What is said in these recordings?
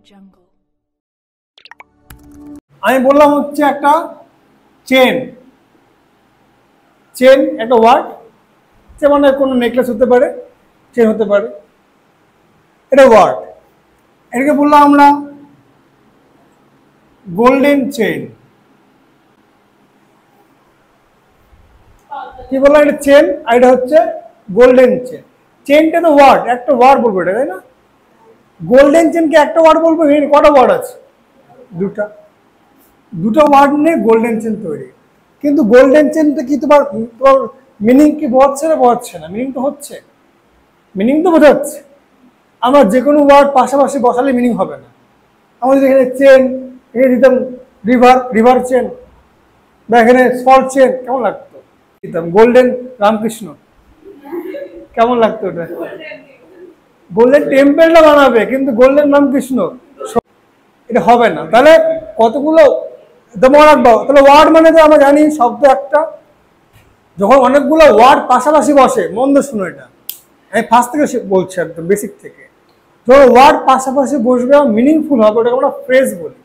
jungle. আমি বললাম হচ্ছে একটা চেন চেন একটা ওয়ার্ড, যেমন কোনো নেকলেস হতে পারে, চেন হতে পারে, এটা ওয়ার্ড। এটাকে বললাম আমরা গোল্ডেন চেন। কি বললাম, এটা চেন আর এটা হচ্ছে গোল্ডেন চেন। চেনটা তো ওয়ার্ড, একটা ওয়ার্ড বলবো এটা, তাই না? গোল্ডেন চেনকে একটা ওয়ার্ড বলবো, কটা ওয়ার্ড আছে? দুটো ওয়ার্ড নিয়ে গোল্ডেন চেন তৈরি। কিন্তু গোল্ডেন চেনটা কি তোমার মিনিং কি বোঝাচ্ছে না? বোঝাচ্ছে না। মিনিং তো হচ্ছে, মিনিং তো বোঝাচ্ছে। আমরা যে কোনো ওয়ার্ড পাশাপাশি বসালে মিনিং হবে না। আমাদের এখানে চেন, এখানে দিতাম রিভার চেন, বা এখানে সল্ট চেন, কেমন লাগতো? দিতাম গোল্ডেন রামকৃষ্ণ, কেমন লাগতো? ওটা গোল্ডেন টেম্পলটা বানাবে, কিন্তু গোল্ডেন রামকৃষ্ণ এটা হবে না। তাহলে কতগুলো মনে রাখবো। তাহলে ওয়ার্ড মানে তো আমরা জানি শব্দ একটা, যখন অনেকগুলো ওয়ার্ড পাশাপাশি বসে, মন দিয়ে শুনো, এটা আমি ফার্স্ট থেকে বলছি, একদম বেসিক থেকে। যখন ওয়ার্ড পাশাপাশি বসবে মিনিংফুল হবে, ওটাকে আমরা ফ্রেজ বলি।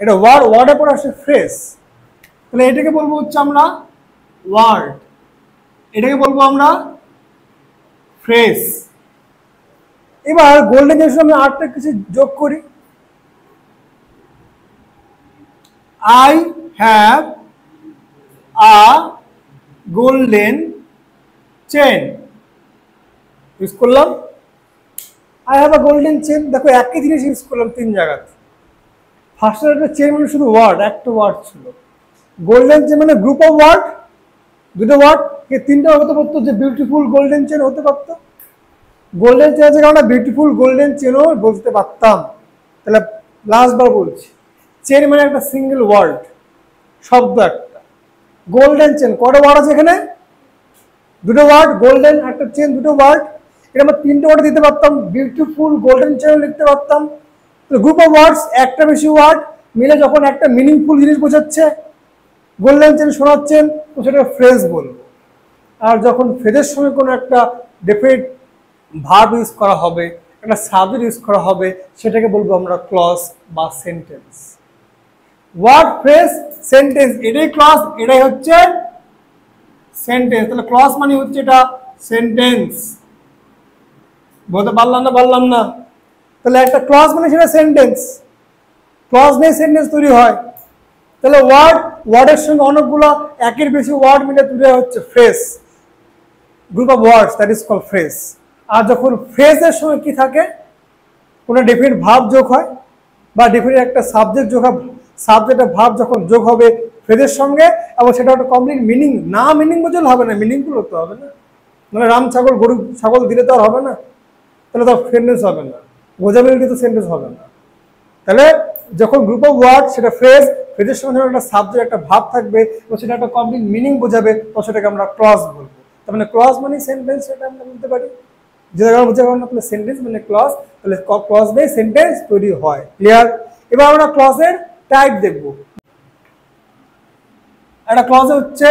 এটা ওয়ার্ডের পর আসে ফ্রেজ। তাহলে এটাকে বলবো হচ্ছে আমরা ওয়ার্ড, এটাকে বলবো আমরা ফ্রেজ। এবার গোল্ডেন জেনারেশন আমি আরেকটা কিছু যোগ করি। I have a golden chain use করলাম। I have a golden chain, দেখো একই জিনিস ইউজ করলাম তিন জায়গাতে। ফার্স্টে একটা চেন মানে শুধু ওয়ার্ড, একটা ওয়ার্ড ছিল। গোল্ডেন চেন মানে গ্রুপ অফ ওয়ার্ড, দুটো ওয়ার্ড, তিনটা হতে পারতো, যে বিউটিফুল গোল্ডেন চেন হতে পারতো। গোল্ডেন চেন আছে, আমরা বিউটিফুল গোল্ডেন চেনও বলতে পারতাম। তাহলে লাস্টবার বলছি, চেন মানে একটা সিঙ্গেল ওয়ার্ড, শব্দ একটা। গোল্ডেন চেন কটা ওয়ার্ড আছে এখানে? দুটো ওয়ার্ড। গোল্ডেন একটা চেন, দুটো ওয়ার্ড। এটা আমরা তিনটে ওয়ার্ড দিতে পারতাম, বিউটিফুল গোল্ডেন চেন লিখতে পারতাম। গ্রুপ অফ ওয়ার্ডস, একটা বেশি ওয়ার্ড মিলে যখন একটা মিনিংফুল জিনিস বোঝাচ্ছে, গোল্ডেন চেন শোনাচ্ছেন, তো সেটা ফ্রেজ বলবো। আর যখন ফ্রেজের সঙ্গে কোনো একটা ডেফিনিট ভার্ব ইউজ করা হবে, একটা সাবজেক্ট ইউজ করা হবে, সেটাকে বলবো আমরা ক্লজ বা সেন্টেন্স। ওয়ার্ড, ফ্রেজ, সেন্টেন্স, এটাই ক্লজ, এটাই হচ্ছে সেন্টেন্স। তাহলে ক্লজ মানে হচ্ছে এটা সেন্টেন্স। বলতে পারলাম না? তাহলে একটা ক্লজ মানে সেটা সেন্টেন্স। ক্লজ নিয়ে সেন্টেন্স তৈরি হয়। তাহলে ওয়ার্ডের সঙ্গে অনেকগুলো একের বেশি ওয়ার্ড মিলে তৈরি হচ্ছে phrase, group of words, that is called phrase. আর যখন ফ্রেজের সঙ্গে কি থাকে, কোনো ডেফিনিট ভার্ব যোগ হয়, বা ডেফিনিট একটা সাবজেক্ট যোগ হবে, সাবজেক্টের ভার্ব যখন যোগ হবে ফ্রেজের সঙ্গে, এবং সেটা একটা কমপ্লিট মিনিং, না মিনিং বোঝালে হবে না, মিনিংফুল হতে হবে না। মানে রাম ছাগল গরু ছাগল দিলে তো আর হবে না, তাহলে তো সেন্টেন্স হবে না, বোঝাবিলিটি তো সেন্টেন্স হবে না। তাহলে যখন গ্রুপ অফ ওয়ার্ড, সেটা ফ্রেজ, ফ্রেজের সঙ্গে একটা সাবজেক্ট, একটা ভার্ব থাকবে, এবং সেটা একটা কমপ্লিট মিনিং বোঝাবে, তো সেটাকে আমরা ক্লজ বলবো। তার মানে ক্লজ মানে সেন্টেন্স, সেটা আমরা বলতে পারি। যে জায়গায় বোঝা গেল না, তাহলে সেন্টেন্স মানে ক্লজ, তাহলে ক্লজ দিয়ে সেন্টেন্স তৈরি হয়। ক্লিয়ার? এবার আমরা ক্লজের টাইপ দেখব। একটা ক্লজে হচ্ছে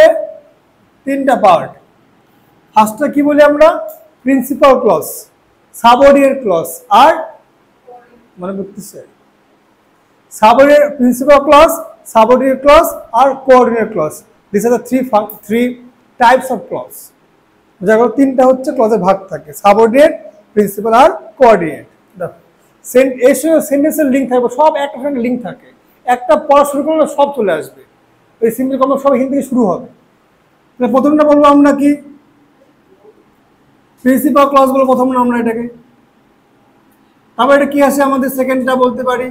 তিনটা পার্ট। ফার্স্টটা কি বলি আমরা? প্রিন্সিপাল ক্লজ, সাবঅর্ডিনেট ক্লজ, আর মনে করতেছে subordinate, principal clause, subordinate clause, আর coordinate clause. This are the three types of clause. বোঝা গেল? তিনটা হচ্ছে ক্লজের ভাগ থাকে, সাবঅর্ডিনেট, প্রিন্সিপাল, আর কোঅর্ডিনেট। এর সঙ্গে সেন্টেন্সের লিঙ্ক থাকবে, সব একটা সঙ্গে লিঙ্ক থাকে। একটা পড়া শুরু করলে সব চলে আসবে। এই সিম্পল কর্ম সব এখান থেকে শুরু হবে। প্রথমটা বলবো আমরা কি? প্রিন্সিপাল ক্লজ বলবো প্রথম না আমরা এটাকে। তারপর এটা কি আসে আমাদের? সেকেন্ডটা বলতে পারি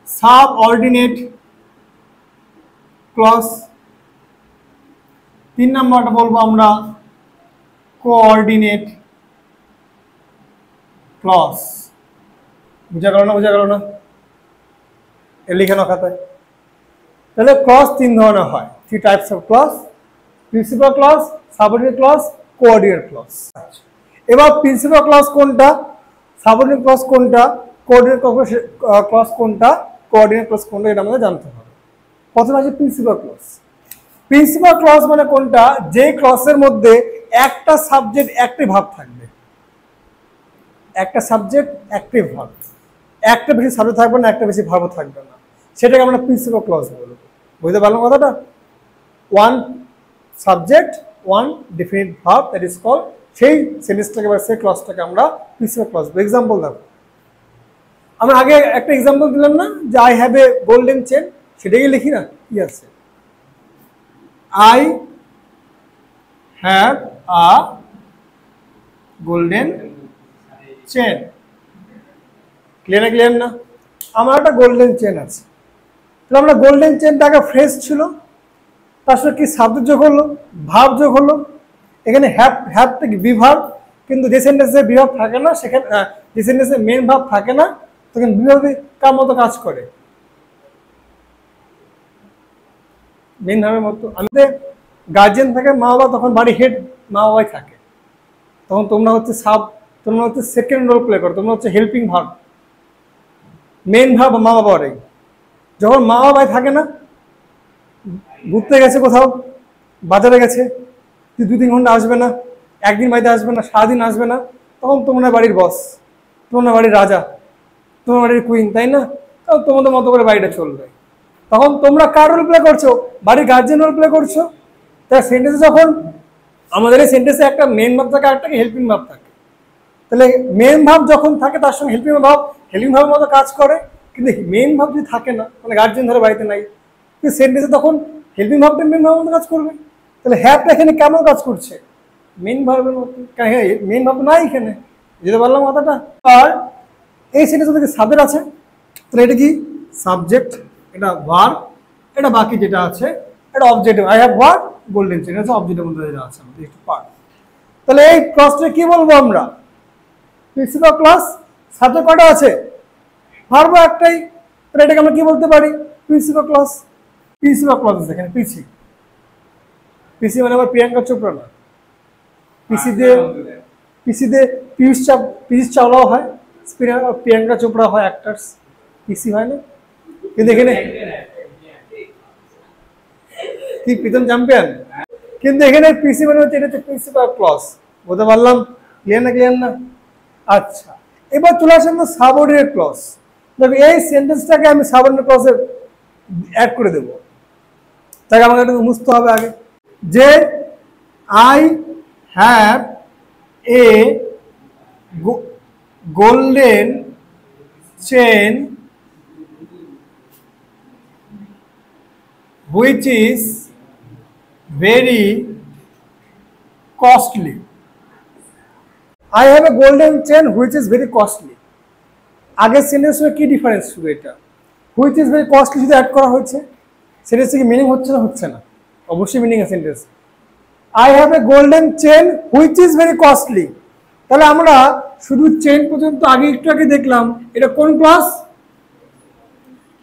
সাবঅর্ডিনেট ক্লজ। তিন নম্বরটা বলবো আমরা কোঅর্ডিনেট ক্লজ। বুঝা গেল না? বুঝা গেল না? এ লিখে নাও খাতায়। তাহলে ক্লজ তিন ধরনের হয়, three types of clause: principal clause, subordinate clause, coordinate clause. এবার প্রিন্সিপাল ক্লজ কোনটা, সাবঅর্ডিনেট ক্লজ কোনটা, কোঅর্ডিনেট ক্লজ কোনটা, কোঅর্ডিনেট ক্লজ কোনটা, এটা আমাদের জানতে হবে। প্রথমে আছে প্রিন্সিপাল ক্লজ। প্রিন্সিপাল ক্লজ মানে কোনটা? যে ক্লজের মধ্যে একটা সাবজেক্ট, একটি ভার্ব থাকবে। একটা সাবজেক্ট, একটি ভার্ব। একটা বেশি সাবজেক্ট থাকবে না, একটা বেশি ভার্ব থাকবে না, সেটাকে আমরা প্রিন্সিপাল ক্লজ বলবো। বুঝতে পারলাম কথাটা? One subject one definite verb, that is call, সেই সেন্টেন্সটাকে বা সেই ক্লজটাকে আমরা প্রিন্সিপাল ক্লজ বলবো। এক্সাম্পল দেখো, আমরা আগে একটা এক্সাম্পল দিলাম না যে I have a golden chain, সেটাকে লিখি না, কি আছে? I have a golden chain. Clear না? ক্লিয়ার না? আমার একটা গোল্ডেন চেন আছে, তাহলে আমরা গোল্ডেন চেনটা আগে ফ্রেশ ছিল, তার সাথে কি সাবজেক্ট যোগ হলো, ভার্ব যোগ হলো। এখানে হ্যাভটা কি বিভার্ব, কিন্তু যে সেন্টেন্সে বিভার্ব থাকে না, সেখানে যে সেন্টেন্সে মেন ভার্ব থাকে না, তখন বিভার্বে কার মতো কাজ করে? মেন ভার্বের মতো। আমাদের গার্জিয়ান থাকে মা বাবা, তখন বাড়ি হেড মা বাবাই থাকে, তখন তোমরা হচ্ছে তোমরা হচ্ছে সেকেন্ড রোল প্লে করো, তোমরা হচ্ছে হেল্পিং ভার্ব। মেন ভার্ব মা বাবারই। যখন মা বাবাই থাকে না, ঘুরতে গেছে কোথাও, বাজারে গেছে, 2-3 ঘন্টা আসবে না, একদিন বাড়িতে আসবে না, সারাদিন আসবে না, তখন তোমরা বাড়ির বস, তোমরা বাড়ির রাজা, তোমার বাড়ির কুইন, তাই না? তখন তোমাদের মতো করে বাড়িটা চলবে। তখন তোমরা কার রোল প্লে করছো? বাড়ির গার্জিয়ান রোল প্লে করছো। তাই সেন্টেন্সে যখন আমাদের এই সেন্টেন্সে একটা মেন ভাব থাকে আর একটা হেল্পিং ভাব থাকে, তাহলে মেন ভাব যখন থাকে তার সঙ্গে হেল্পিং ভাবের মতো কাজ করে। কিন্তু মেন ভাব যদি থাকে না, মানে গার্জিয়ান ধরে বাড়িতে নাই, কিন্তু সেন্টেন্সে তখন হেল্পিং ভাবটা মেন ভাবের মতো কাজ করবে। তাহলে হ্যাভটা এখানে কেমন কাজ করছে? মেন ভাবের মতো। মেন ভাব নাই এখানে, যেতে পারলাম কথাটা? আর এই সেন্টেন্সে থেকে সাবজেক্ট আছে, তাহলে এটা কি সাবজেক্ট, এটা ভার্ব, এটা বাকি যেটা আছে এটা objective. I have what golden chain, এটা অবজেক্টের মধ্যে যেটা আছে আমাদের একটু পার্ট। তাহলে এই ক্লজটা কি বলবো আমরা? Principal clause. সাবজেক্ট কটা আছে? ভার্ব একটাই, তাহলে এটাকে আমরা কি বলতে পারি? Principal clause. প্রিন্সিপাল ক্লজ আছে এখানে। পিসি মানে আমার প্রিয়াঙ্কা চোপড়া না, পিসি দিয়ে পীযূষ চাওলাও হয়, প্রিয়াঙ্কা চোপড়া হয় অ্যাক্টার্স, পিসি হয় না। কিন্তু এখানে কি প্রীতম চ্যাম্পিয়ন, কিন্তু এখানে পিসি মানে হচ্ছে, এটা হচ্ছে প্রিন্সিপাল ক্লজ। বলতে পারলাম? ক্লিয়ার না? ক্লিয়ার না? আচ্ছা, এবার চলে আসেন না সাবঅর্ডিনেট ক্লজ। দেখো এই সেন্টেন্সটাকে আমি সাবঅর্ডিনেট ক্লজে অ্যাড করে দেব, তাকে আমাকে একটু বুঝতে হবে আগে যে I have a golden chain which is very costly. I have a golden chain which is very costly. আগের সেন্টেন্সে কি ডিফারেন্স শুধু এটা, which is very costly যদি অ্যাড করা হয়েছে, সেন্টেন্সে কি মিনিং হচ্ছে না? হচ্ছে না, অবশ্যই মিনিং আছে sentence. I have a golden chain which is very costly, তাহলে আমরা শুধু চেন পর্যন্ত আগে একটু আগে দেখলাম, এটা কোন ক্লজ?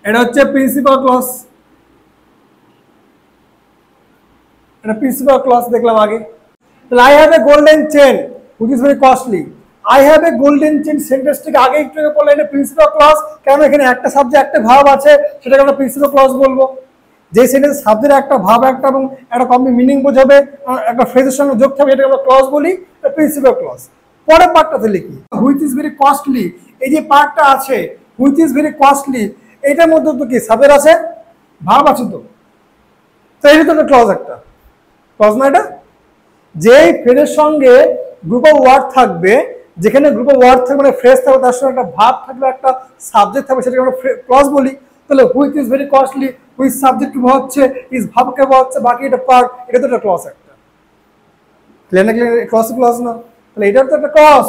এটা হচ্ছে প্রিন্সিপাল ক্লজ। এটা প্রিন্সিপাল ক্লজ দেখলাম আগে। তাহলে I have a golden chain which is very costly. I have a golden chain সেন্টেন্সটাকে আগে একটু আগে বললাম, এটা প্রিন্সিপাল ক্লজ। কারণ এখানে একটা সাবজেক্ট একটা ভার্ব আছে, সেটাকে আমরা প্রিন্সিপাল ক্লজ বলবো। যে সেন্টেন্স সাবজেক্ট একটা ভার্ব একটা এবং একটা কমপ্লিট মিনিং বোঝাবে, একটা ফ্রেজের সঙ্গে যোগ থাকবে, এটাকে আমরা ক্লজ বলি, প্রিন্সিপাল ক্লজ। পরের পার্টটাতে লিখি হুইচ ইজ ভেরি কস্টলি। এই যে পার্টটা আছে হুইচ ইজ ভেরি কস্টলি, এটার মধ্যে তো কি সাবজেক্ট আছে, ভার্ব আছে, তো এটা তো একটা ক্লজ, একটা ক্লজ না এটা? যেই ফ্রেজের সঙ্গে গ্রুপ অফ ওয়ার্ড থাকবে, যেখানে গ্রুপ অফ ওয়ার্ড থাকবে মানে ফ্রেজ থাকবে, তার সঙ্গে একটা ভার্ব থাকবে, একটা সাবজেক্ট থাকবে, সেটাকে আমরা ক্লজ বলি। তাহলে which is very costly, which subject হচ্ছে, ইজ ভার্বকে হচ্ছে, বাকি এটা পার্ট, এটা তো একটা ক্লজ একটা। ক্লিয়ার না? ক্লিয়ার? ক্লজ না? তাহলে এটার তো একটা ক্লজ।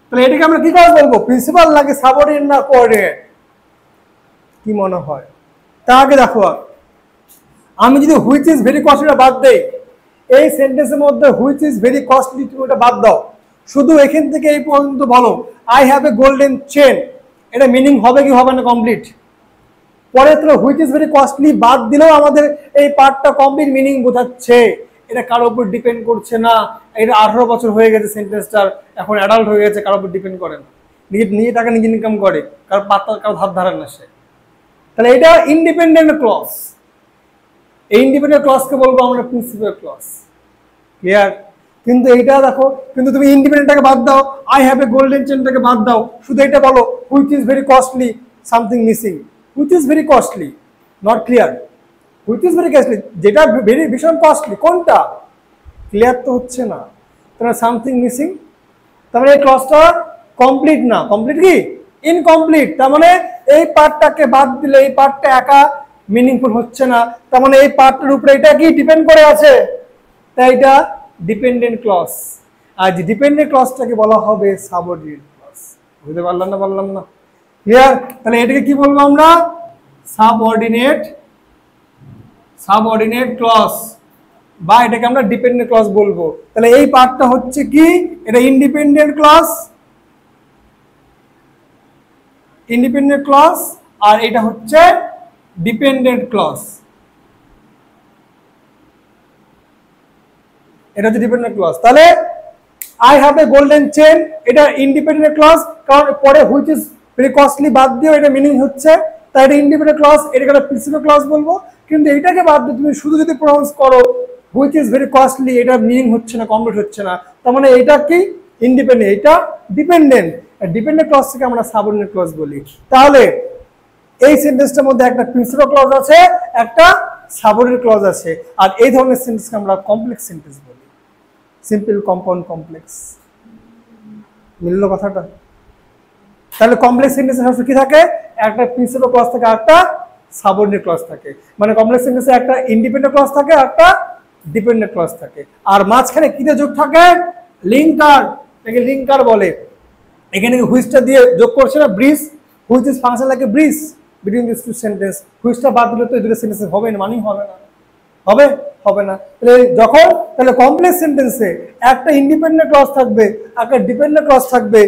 তাহলে এটাকে আমরা কি ক্লজ বলবো? প্রিন্সিপাল নাকি সাবঅর্ডিনেট না কোঅর্ডিনেট? কি মনে হয়? তার আগে দেখো, আমি যদি হুইচ ইজ ভেরি কস্টলিটা বাদ দেই, এই সেন্টেন্সের মধ্যে হুইচ ইজ ভেরি কস্টলি তুমি ওটা বাদ দাও, শুধু এখান থেকে এই পর্যন্ত বলো I have a golden chain, এটা মিনিং হবে কি হবে না? কমপ্লিট। পরে তো হুইচ ইজ ভেরি কস্টলি বাদ দিলেও আমাদের এই পার্টটা কমপ্লিট মিনিং বোঝাচ্ছে। এটা কারোর উপর ডিপেন্ড করছে না, এটা 18 বছর হয়ে গেছে সেন্টেন্সটার, এখন অ্যাডাল্ট হয়ে গেছে, কারোর উপর ডিপেন্ড করে না, নিজে টাকা নিজে ইনকাম করে, কারোর পাত্তা কারো ধার ধারে না সে। তাহলে এটা ইন্ডিপেন্ডেন্ট ক্লজ। এই ইন্ডিপেন্ডেন্ট ক্লজকে বলবো আমরা প্রিন্সিপাল ক্লজ। ক্লিয়ার? কিন্তু এইটা দেখো, কিন্তু তুমি ইন্ডিপেন্ডেন্টটাকে বাদ দাও, আই হ্যাভ এ গোল্ডেন চেনটাকে বাদ দাও, শুধু এটা বলো which is very costly, something missing, which is very costly, not clear, which is very costly, যেটা ভেরি ভীষণ কস্টলি কোনটা, ক্লিয়ার তো হচ্ছে না, তোমার সামথিং মিসিং, তার মানে এই ক্লজটা কমপ্লিট না, কমপ্লিট কি ইনকমপ্লিট, তার মানে এই পার্টটাকে বাদ দিলে এই পার্টটা একা মিনিংফুল হচ্ছে না, তার মানে এই পার্টটার উপরে এটা কি ডিপেন্ড করে আছে, তাই এটা ডিপেন্ডেন্ট ক্লজ, আর যে ডিপেন্ডেন্ট ক্লজটাকে বলা হবে সাবঅর্ডিনেট ক্লজ। বুঝতে পারলাম না, বললাম না, ক্লিয়ার? তাহলে এটাকে কি বলবো আমরা, সাবঅর্ডিনেট, সাবঅর্ডিনেট ক্লজ, বা এটাকে আমরা ডিপেন্ডেন্ট ক্লজ বলবো। তাহলে এই পার্টটা হচ্ছে কি, এটা ইন্ডিপেন্ডেন্ট ক্লজ, ইন্ডিপেন্ডেন্ট ক্লজ, আর এটা হচ্ছে ডিপেন্ডেন্ট ক্লজ, এটা হচ্ছে ডিপেন্ডেন্ট ক্লজ। তাহলে I have a golden chain, এটা ইন্ডিপেন্ডেন্ট ক্লজ, কারণ পরে হুইচ ইজ ভেরি কস্টলি বাদ দিও, এটা মিনিং হচ্ছে, তাই এটা ইন্ডিপেন্ডেন্ট ক্লজ, এটাকে আমরা প্রিন্সিপাল ক্লজ বলবো। কিন্তু এটাকে বাদ দিয়ে তুমি শুধু যদি প্রনাউন্স করো হুইচ ইজ ভেরি কস্টলি, এটা মিনিং হচ্ছে না, কমপ্লিট হচ্ছে না, তার মানে এটা কি ইন্ডিপেন্ডেন্ট, এটা ডিপেন্ডেন্ট, ডিপেন্ডেন্ট ক্লজ থেকে আমরা সাবঅর্ডিনেট ক্লজ বলি। তাহলে এই সেন্টেন্সটার মধ্যে একটা প্রিন্সিপাল ক্লজ আছে, একটা সাবঅর্ডিনেট ক্লজ আছে, আর এই ধরনের সেন্টেন্সকে আমরা কমপ্লেক্স সেন্টেন্স বলি, সিম্পল, কম্পাউন্ড, কমপ্লেক্স। মিললো কথাটা? তাহলে কমপ্লেক্স সেন্টেন্সে কি থাকে, একটা প্রিন্সিপাল ক্লজ থাকে, একটা সাবঅর্ডিনেট ক্লজ থাকে, মানে কমপ্লেক্স সেন্টেন্সে একটা ইন্ডিপেন্ডেন্ট ক্লজ থাকে, একটা ডিপেন্ডেন্ট ক্লজ থাকে, আর মাঝখানে কি দিয়ে যোগ থাকে, লিঙ্কার, এটাকে লিঙ্কার বলে। এখানে হুইচটা দিয়ে যোগ করছে না, bridge, which is function like a bridge between this two sentence, হুইচটা বাদ দিলে তো এই দুটো সেন্টেন্স হবে না, মানেই হবে না, হবে হবে না। তাহলে যখন, তাহলে কমপ্লেক্স সেন্টেন্সে একটা ইন্ডিপেন্ডেন্ট ক্লজ থাকবে, একটা ডিপেন্ডেন্ট ক্লজ থাকবে,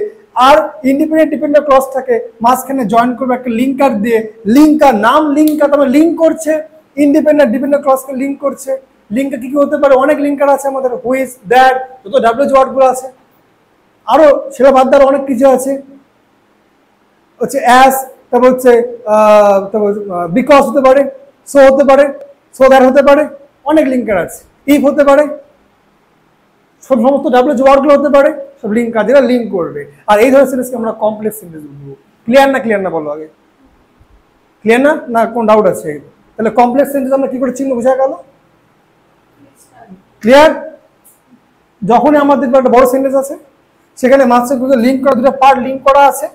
আর ইন্ডিপেন্ডেন্ট ডিপেন্ডেন্ট ক্লজ থাকে, মাঝখানে জয়েন করবে একটা লিঙ্কার দিয়ে, লিঙ্কার নাম লিঙ্কার, তবে লিঙ্ক করছে, ইন্ডিপেন্ডেন্ট ডিপেন্ডেন্ট ক্লজকে লিঙ্ক করছে। লিঙ্কার কি কি হতে পারে, অনেক লিঙ্কার আছে আমাদের, হুইচ, দ্যাট, যত ডাব্লিউ ওয়ার্ডগুলো আছে, আরো সেটা বাদ দেওয়ার অনেক কিছু আছে, হচ্ছে অ্যাস, তারপর হচ্ছে বিকজ হতে পারে, সো হতে পারে, সো দ্যাট হতে পারে, অনেক লিঙ্কার আছে, ইফ হতে পারে, সব সমস্ত ডাব্লিউ ওয়ার্ডগুলো হতে পারে, সব লিঙ্কার, যেটা লিঙ্ক করবে। আর এই ধরনের সেন্টেন্সকে আমরা কমপ্লেক্স সেন্টেন্স বলবো। ক্লিয়ার না, ক্লিয়ার না বলো আগে, ক্লিয়ার না, না কোন ডাউট আছে? তাহলে কমপ্লেক্স সেন্টেন্স আমরা কি করে চিহ্ন বোঝা গেল, ক্লিয়ার? যখনই আমাদের একটা বড় সেন্টেন্স আছে, সেখানে মাঝখানে লিঙ্ক করা, দুটো পার্ট লিঙ্ক করা আছে,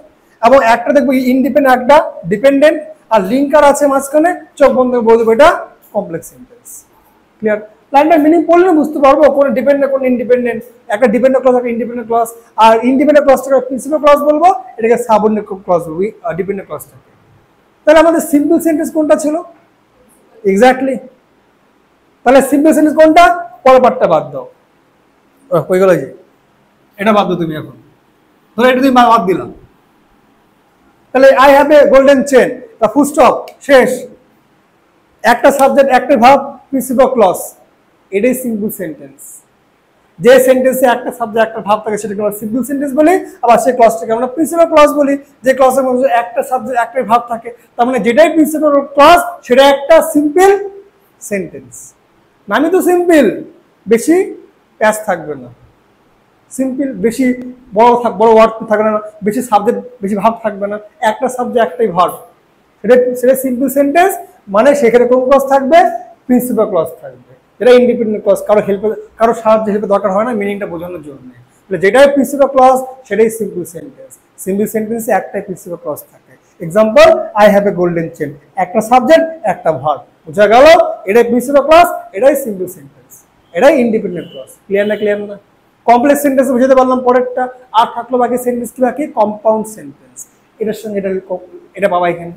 এবং একটা দেখবো ইন্ডিপেন্ডেন্ট, একটা ডিপেন্ডেন্ট, আর লিঙ্কার আছে মাঝখানে, চোখ বন্ধ করে বলবো এটা কমপ্লেক্স সেন্টেন্স। ক্লিয়ার? লাইনটা মিনিং পড়লে বুঝতে পারবো কোন ডিপেন্ডেন্ট, কোন ইন্ডিপেন্ডেন্ট, একটা ডিপেন্ডেন্ট ক্লজ, একটা ইন্ডিপেন্ডেন্ট ক্লজ, আর ইন্ডিপেন্ডেন্ট ক্লজটাকে প্রিন্সিপাল ক্লজ বলবো, এটাকে সাবঅর্ডিনেট ক্লজ বলবো, ডিপেন্ডেন্ট ক্লজটাকে। তাহলে আমাদের সিম্পল সেন্টেন্স কোনটা ছিল, এক্স্যাক্টলি, তাহলে সিম্পল সেন্টেন্স কোনটা, পরের পার্টটা বাদ দাও, হয়ে গেল, যে এটা বাদ দাও তুমি, এখন ধরো এটা তুমি বাদ দিলাম, তাহলে I have a golden chain, তা ফুল স্টপ, শেষ, একটা সাবজেক্ট, একটা ভার্ব, প্রিন্সিপাল ক্লজ, এটাই সিম্পল সেন্টেন্স। যে সেন্টেন্সে একটা সাবজেক্ট, একটা ভার্ব থাকে সেটাকে আমরা সিম্পল সেন্টেন্স বলি, আবার সেই ক্লজটাকে আমরা প্রিন্সিপাল ক্লজ বলি। যে ক্লজের মধ্যে একটা সাবজেক্ট, একটা ভার্ব থাকে, তার মানে যেটাই প্রিন্সিপাল ক্লজ সেটা একটা সিম্পল সেন্টেন্স। নামই তো সিম্পল, বেশি প্যাচ থাকবে না, সিম্পল, বেশি বড় বড় ওয়ার্ড থাকবে না, বেশি সাবজেক্ট, বেশি ভার্ব থাকবে না, একটা সাবজেক্ট, একটাই ভার্ব, সেটা সিম্পল সেন্টেন্স। মানে সেখানে কোন ক্লজ থাকবে, প্রিন্সিপাল ক্লজ থাকবে, এটা ইন্ডিপেন্ডেন্ট ক্লজ, কারো হেল্পে, কারো সাহায্যে হেল্পে দরকার হয় না মিনিংটা বোঝানোর জন্য। তাহলে যেটাই প্রিন্সিপাল ক্লজ সেটাই সিম্পল সেন্টেন্স। সিম্পল সেন্টেন্সে একটাই প্রিন্সিপাল ক্লজ থাকে। Example, I have a golden chain, একটা সাবজেক্ট, একটা ভার্ব, বোঝা গেল? এটাই প্রিন্সিপাল ক্লজ, এটাই সিম্পল সেন্টেন্স, এটাই ইন্ডিপেন্ডেন্ট ক্লজ। ক্লিয়ার না, ক্লিয়ার না? কমপ্লেক্স সেন্টেন্স বুঝতে পারলাম পরেরটা। আর থাকলো বাকি সেন্টেন্স কি, বাকি কম্পাউন্ড সেন্টেন্স, এটার সঙ্গে এটা পাবা এখানে।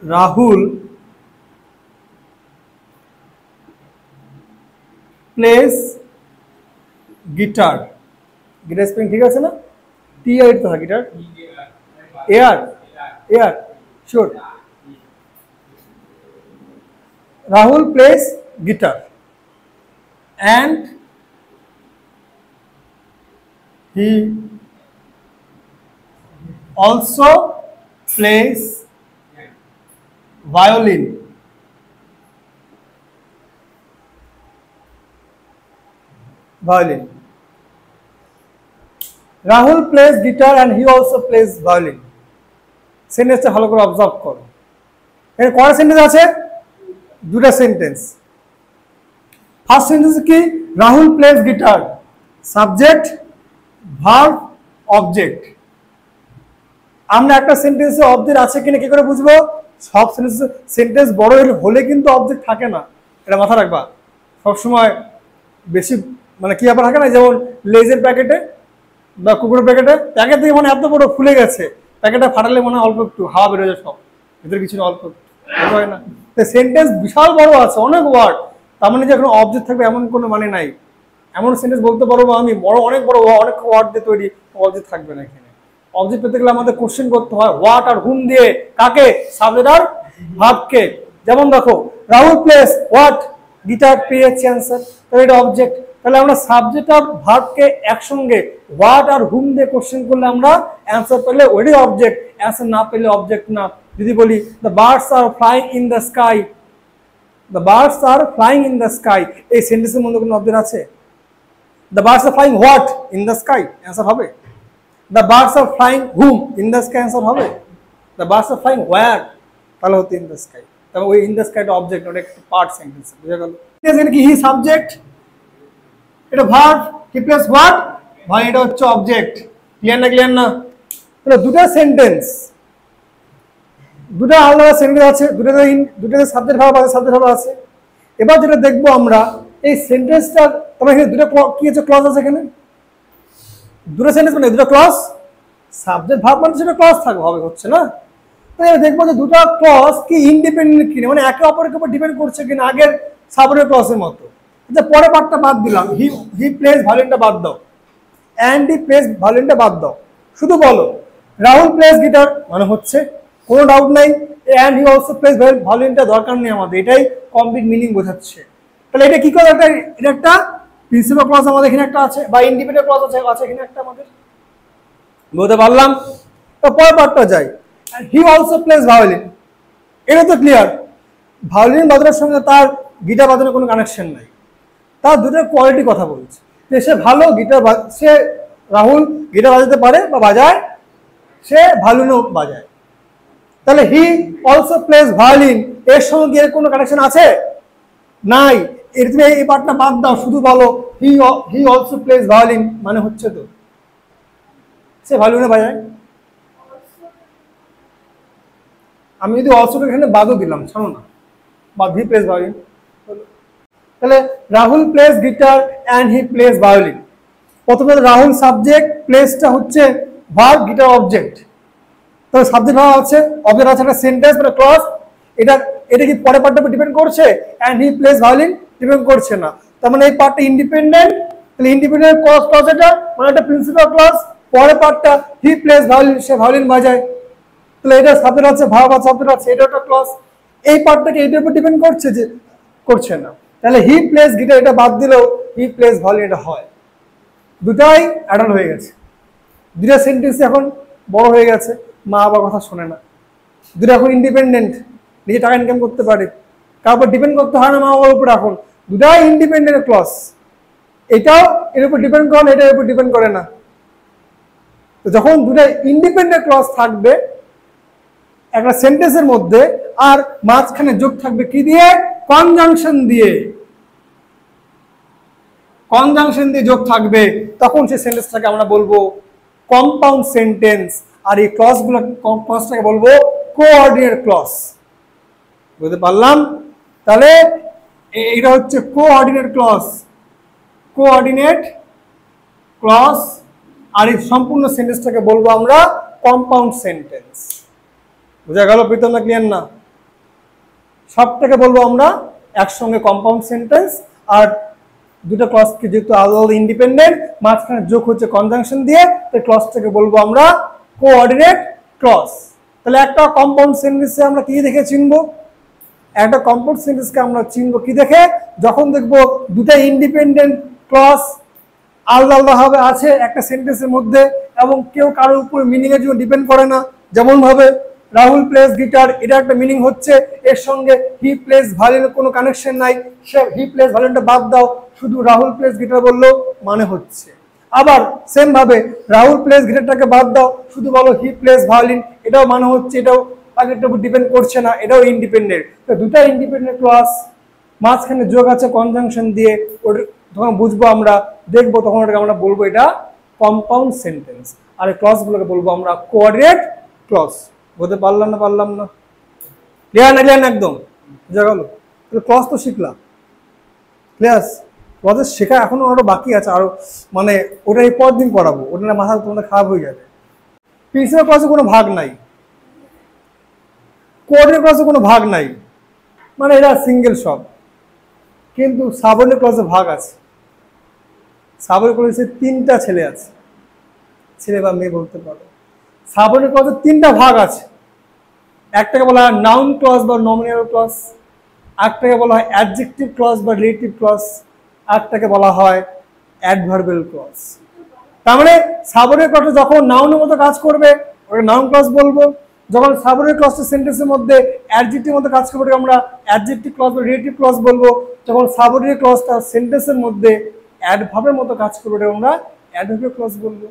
Rahul place guitar, guitar spelling ঠিক আছে না? টি আর তো guitar, air, air, sure. Rahul place guitar and he also plays violin. violin. Rahul plays guitar and he also plays violin. সেন্টেন্সটা ভালো করে অবজার্ভ করো। এর কয়টা সেন্টেন্স আছে? দুটো সেন্টেন্স। ফার্স্ট সেন্টেন্স কি? Rahul plays guitar, subject verb object. আমরা একটা সেন্টেন্সে অবজেক্ট আছে কিনা কি করে বুঝবো? সব সেন্টেন্স বড় হলে কিন্তু অবজেক্ট থাকে না, এটা মাথা রাখবা সবসময়। বেশি মানে কি ব্যাপার থাকে না, যেমন লেজের প্যাকেটে বা কুকুরের প্যাকেটে, প্যাকেট থেকে মানে এত বড় ফুলে গেছে, প্যাকেটটা ফাটালে মনে হয় অল্প একটু হাওয়া বেরোয় যায়, সব ভিতরে কিছু অল্প একটু হয় না। তো সেন্টেন্স বিশাল বড় আছে, অনেক ওয়ার্ড, তার মানে যে এখন অবজেক্ট থাকবে এমন কোনো মানে নাই। এমন সেন্টেন্স বলতে পারবো আমি বড় অনেক বড় অনেক ওয়ার্ড দিয়ে তৈরি, অবজেক্ট থাকবে না এখানে। অবজেক্ট পেতে গেলে আমাদের কোশ্চেন করতে হয় হোয়াট আর হুম দিয়ে, কাকে? সাবজেক্ট আর ভার্বকে। যেমন দেখো রাহুল প্লেস হোয়াট গিটার, পেয়েছি অ্যান্সার, তাহলে এটা অবজেক্ট। তাহলে আমরা সাবজেক্ট আর ভার্বকে একসঙ্গে হোয়াট আর হুম দিয়ে কোশ্চেন করলে আমরা অ্যান্সার পেলে ওইটাই অবজেক্ট, অ্যান্সার না পেলে অবজেক্ট না। যদি বলি the birds are flying in the sky, the birds are flying in the sky, এই সেন্টেন্সের মধ্যে কোনো অবজেক্ট আছে? The birds are flying what in the sky, answer হবে। The birds are flying hmm in the sky, answer হবে। The birds are flying where, তাহলে হচ্ছে in the sky. তবে ওই ইন দ্য স্কাইটা অবজেক্ট, ওটা একটা পার্ট সেন্টেন্স, বুঝা গেল? এখানে কি হি সাবজেক্ট, এটা ভার্ব, হি প্লেস হোয়াট, ভাই এটা হচ্ছে অবজেক্ট। ক্লিয়ার না? ক্লিয়ার না? তাহলে দুটো সেন্টেন্স, দুটো আলাদা সেন্টেন্স আছে, দুটোতে সাবজেক্ট ভার্ব আছে, সাবজেক্ট ভার্ব আছে। এবার যেটা দেখবো আমরা, এই সেন্টেন্সটা তোমার এখানে দুটো কি আছে, ক্লজ আছে এখানে। দুটো সেন্টেন্স মানে দুটো ক্লজ, সাবজেক্ট ভার্ব মানে সেটা ক্লজ থাকবে, হবে হচ্ছে না? তাহলে দেখবো যে দুটো ক্লজ কি ইন্ডিপেন্ডেন্ট কিনা, মানে একে অপরের উপর ডিপেন্ড করছে কিনা, আগের সাবজেক্ট ক্লজের মতো। আচ্ছা, পরে পার্টটা বাদ দিলাম, হি প্লেস ভায়োলিনটা বাদ দাও, অ্যান্ড হি প্লেস ভায়োলিনটা বাদ দাও, শুধু বলো রাহুল প্লেস গিটার, মানে হচ্ছে কোনো ডাউট নাই, অ্যান্ড হি অলসো প্লেস ভায়োলিনটা দরকার নেই আমাদের, এটাই কমপ্লিট মিনিং বোঝাচ্ছে। তাহলে এটা কি করে, এটা একটা প্রিন্সিপাল ক্লজ আমাদের এখানে একটা আছে, বা ইন্ডিপেন্ডেন্ট ক্লজ আছে এখানে একটা আমাদের, বলতে পারলাম। তো পরের পার্টটা যাই, হি অলসো প্লেস ভায়োলিন, এটা তো ক্লিয়ার, ভায়োলিন বাজানোর সঙ্গে তার গিটার বাজানোর কোনো কানেকশন নাই, তার দুটোর কোয়ালিটি কথা বলছে, যে সে ভালো গিটার, সে রাহুল গিটার বাজাতে পারে বা বাজায়, সে ভায়োলিনও বাজায়। তাহলে হি অলসো প্লেস ভায়োলিন, এর সঙ্গে এর কোনো কানেকশন আছে? নাই। এর তুমি এই পার্টটা বাদ দাও, শুধু বলো হি অলসো প্লেস ভায়োলিন, মানে হচ্ছে তো সে ভায়োলিনে বাজায়। আমি যদি অলসো এখানে বাদও দিলাম, ছাড়ো না, বা হি প্লেস ভায়োলিন, তাহলে Rahul place guitar and he plays violin. প্রথমে রাহুল সাবজেক্ট, প্লেসটা হচ্ছে ভার্ব, গিটার অবজেক্ট। তবে সাবজেক্ট ভার্ব আছে, অবজেক্ট আছে, একটা সেন্টেন্স মানে ক্লজ। এটা কি পরের পার্টটার উপর ডিপেন্ড করছে? And he plays violin depend করছে না, তার মানে এই পার্টটা ইন্ডিপেন্ডেন্ট। তাহলে ইন্ডিপেন্ডেন্ট ক্লজ এটা মানে একটা প্রিন্সিপাল ক্লজ। পরের পার্টটা হি প্লেস ভায়োলিন, সে ভায়োলিন বাজায়, তাহলে এটা সাবজেক্ট আছে, ভার্ব আছে, সাবজেক্ট আছে, এটা একটা ক্লজ। এই পার্টটাকে এটার উপর ডিপেন্ড করছে যে করছে না, তাহলে হি প্লেস গিটার এটা বাদ দিলেও হি প্লেস ভায়োলিন এটা হয়। দুটাই অ্যাডাল্ট হয়ে গেছে, দুটা সেন্টেন্স এখন বড় হয়ে গেছে, মা বাবার কথা শোনে না, দুটো এখন ইন্ডিপেন্ডেন্ট, নিজে টাকা ইনকাম করতে পারে, কার উপর ডিপেন্ড করতে হয় না মা বাবার উপর। এখন দুটাই ইন্ডিপেন্ডেন্ট ক্লজ, এটাও এর উপর ডিপেন্ড করে না, এটার উপর ডিপেন্ড করে না। তো যখন দুটা ইন্ডিপেন্ডেন্ট ক্লজ থাকবে একটা সেন্টেন্সের মধ্যে, আর মাঝখানে যোগ থাকবে কি দিয়ে? কনজাংশন দিয়ে, কনজাংশন দিয়ে যোগ থাকবে, তখন সেই সেন্টেন্সটাকে আমরা বলবো কম্পাউন্ড সেন্টেন্স। আর এই ক্লজটাকে বলবো কোঅর্ডিনেট ক্লজ। বুঝতে পারলাম? তাহলে এটা হচ্ছে কোঅর্ডিনেট ক্লজ, কোঅর্ডিনেট ক্লজ। আর এই সম্পূর্ণ সেন্টেন্সটাকে বলবো আমরা কম্পাউন্ড সেন্টেন্স। বুঝা গেল প্রীতম? না ক্লিয়ার না? সবটাকে বলবো আমরা একসঙ্গে কম্পাউন্ড সেন্টেন্স। আর দুটো ক্লজকে যেহেতু আলাদা ইন্ডিপেন্ডেন্ট, মাঝখানে যোগ হচ্ছে কনজাংশন দিয়ে, তাই ক্লজটাকে বলবো আমরা কোঅর্ডিনেট ক্লজ। তাহলে একটা কম্পাউন্ড সেন্টেন্সে আমরা কি দেখে চিনবো? একটা কম্পাউন্ড সেন্টেন্সকে আমরা চিনবো কি দেখে? যখন দেখবো দুটা ইন্ডিপেন্ডেন্ট ক্লজ আলাদা আলাদাভাবে আছে একটা সেন্টেন্সের মধ্যে, এবং কেউ কারোর উপর মিনিং এর জন্য ডিপেন্ড করে না। যেমন ভাবে রাহুল প্লেস গিটার, এটা একটা মিনিং হচ্ছে, এর সঙ্গে হি প্লেস ভায়োলিনের কোনো কানেকশন নাই, সে হি প্লেস ভায়োলিনটা বাদ দাও, শুধু রাহুল প্লেস গিটার বললেও মানে হচ্ছে। আবার সেম ভাবে রাহুল প্লেস গিটারটাকে বাদ দাও, শুধু বলো হি প্লেস ভায়োলিন, এটাও মানে হচ্ছে, এটাও আগেরটার উপর ডিপেন্ড করছে না, এটাও ইন্ডিপেন্ডেন্ট। তো দুটা ইন্ডিপেন্ডেন্ট ক্লজ, মাঝখানে যোগ আছে কনজাংশন দিয়ে, ওটা তখন বুঝবো আমরা, দেখবো তখন ওটাকে আমরা বলবো এটা কম্পাউন্ড সেন্টেন্স। আর এই ক্লজগুলোকে বলবো আমরা কোঅর্ডিনেট ক্লজ। বলতে পারলাম না ক্লিয়ার না ক্লিয়ার না একদম বোঝা গেল? ক্লজ তো শিখলাম, ক্লিয়ার? ক্লজের শেখা এখনো আরো বাকি আছে, আরো মানে ওটা এই পর দিন করাবো, ওটা মাথা তোমাদের খারাপ হয়ে যাবে। প্রিন্সিপাল ক্লজে কোনো ভাগ নাই, কোঅর্ডিনেট ক্লজে কোনো ভাগ নাই, মানে এরা সিঙ্গেল সব। কিন্তু সাবঅর্ডিনেট ক্লজে ভাগ আছে। সাবঅর্ডিনেট ক্লজে 3টা ছেলে আছে, ছেলে বা মেয়ে বলতে পারো। সাবঅর্ডিনেট ক্লজে 3টা ভাগ আছে। একটাকে বলা হয় নাউন ক্লজ বা নমিনাল ক্লজ, একটাকে বলা হয় অ্যাডজেক্টিভ ক্লজ বা রিলেটিভ ক্লজ, একটাকে বলা হয় অ্যাডভার্বিয়াল ক্লজ। তার মানে সাবঅর্ডিনেট ক্লজ যখন নাউনের মতো কাজ করবে ওটা নাউন ক্লজ বলবো, যখন সাবঅর্ডিনেট ক্লজটা সেন্টেন্সের মধ্যে অ্যাডজেক্টিভ মতো কাজ করবে আমরা অ্যাডজেক্টিভ ক্লজ বা রিলেটিভ ক্লজ বলবো, যখন সাবঅর্ডিনেট ক্লজটা সেন্টেন্সের মধ্যে অ্যাডভার্বের মতো কাজ করবে আমরা অ্যাডভার্বিয়াল ক্লজ বলবো।